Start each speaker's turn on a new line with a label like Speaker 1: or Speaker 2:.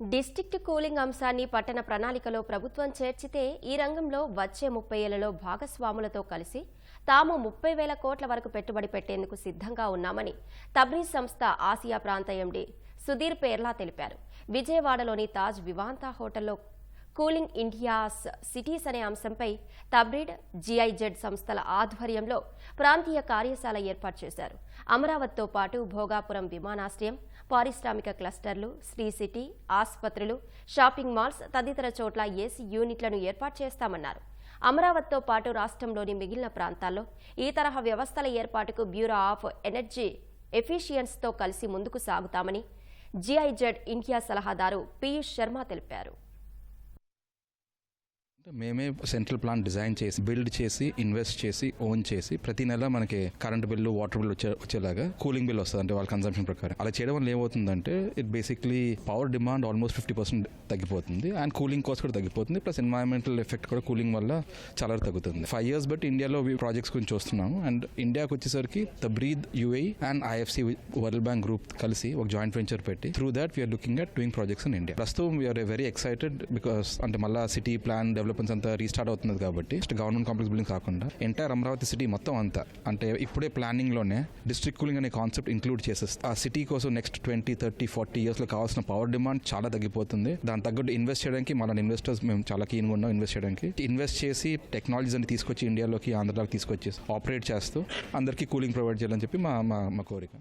Speaker 1: District cooling అంశాన్ని పట్టణ ప్రణాళికలో ప్రభుత్వం చేర్చితే ఈ రంగంలో వచ్చే 30 ఏళ్లలో భాగస్వాములతో కలిసి తాము 30,000 కోట్ల వరకు పెట్టుబడి పెట్టేందుకు సిద్ధంగా ఉన్నామని తబ్రీజ్ సంస్థ ఆసియా ప్రాంత ఎండీ సుధీర్ పేర్లా తెలిపారు. విజయవాడలోని తాజ్ వివాంతా హోటల్లో కూలింగ్ ఇండియాస్ సిటీస్ అనే అంశంపై తబ్రీడ్, జిఐజెడ్ సంస్థల ఆధ్వర్యంలో ప్రాంతీయ కార్యశాల ఏర్పాటు చేశారు. అమరావతితో పాటు భోగాపురం విమానాశ్రయం, పారిశ్రామిక క్లస్టర్లు, శ్రీ సిటీ, ఆసుపత్రులు, షాపింగ్ మాల్స్ తదితర చోట్ల ఏసీ యూనిట్లను ఏర్పాటు చేస్తామన్నారు. అమరావతితో పాటు రాష్ట్రంలోని మిగిలిన ప్రాంతాల్లో ఈ తరహా వ్యవస్థల ఏర్పాటుకు బ్యూరో ఆఫ్ ఎనర్జీ ఎఫిషియన్స్తో కలిసి ముందుకు సాగుతామని జిఐజెడ్ ఇండియా సలహాదారు పీయూష్ శర్మ తెలిపారు.
Speaker 2: మేమే సెంట్రల్ ప్లాన్ డిజైన్ చేసి, బిల్డ్ చేసి, ఇన్వెస్ట్ చేసి, ఓన్ చేసి ప్రతి నెల మనకి కరెంట్ బిల్లు, వాటర్ బిల్ వచ్చేలాగా కూలింగ్ బిల్ వస్తుంది. అంటే వాళ్ళ కన్సంప్షన్ ప్రకారం అలా చేయడం వల్ల ఏమవుతుందంటే it basically power demand almost 50% తగ్గిపోతుంది అండ్ కూలింగ్ కాస్ట్ కూడా తగ్గిపోతుంది. ప్లస్ ఎన్వైరన్మెంటల్ ఎఫెక్ట్ కూడా కూలింగ్ వల్ల చాలా తగ్గుతుంది. 5 years బట్టి ఇండియాలో ప్రాజెక్ట్స్ గురించి చూస్తున్నాము. అండ్ ఇండియాకి వచ్చేసరికి Tabreed UAE and IFC World Bank group కలిసి ఒక జాయింట్ వెంచర్ పెట్టి through that we're looking at doing projects in India. ప్రస్తుతం వీఆర్ వెరీ ఎక్సైటెడ్ బికాస్ అంటే మళ్ళీ సిటీ ప్లాన్ డెవలప్మెంట్స్ అంతా రీస్టార్ట్ అవుతుంది కాబట్టి గవర్నమెంట్ కాంప్లెక్స్ బిల్డింగ్ కాకుండా ఎంటైర్ అమరావతి సిటీ మొత్తం అంతా అంటే ఇప్పుడే ప్లానింగ్ లోనే డిస్ట్రిక్ట్ కూలింగ్ అనే కాన్సెప్ట్ ఇంక్లూడ్ చేసేస్తే ఆ సిటీ కోసం నెక్స్ట్ 20, 30, 40 years లో కావాల్సిన పవర్ డిమాండ్ చాలా తగ్గిపోతుంది. దాని తగ్గట్టు ఇన్వెస్ట్ చేయడానికి మన ఇన్వెస్టర్స్ మేము చాలా కీన్గా ఉన్నాం. ఇన్వెస్ట్ చేసి టెక్నాలజీస్ అని తీసుకొచ్చి ఇండియాలోకి, ఆంధ్రాలోకి తీసుకొచ్చేసి ఆపరేట్ చేస్తూ అందరికీ కూలింగ్ ప్రొవైడ్ చేయాలని చెప్పి మా కోరిక.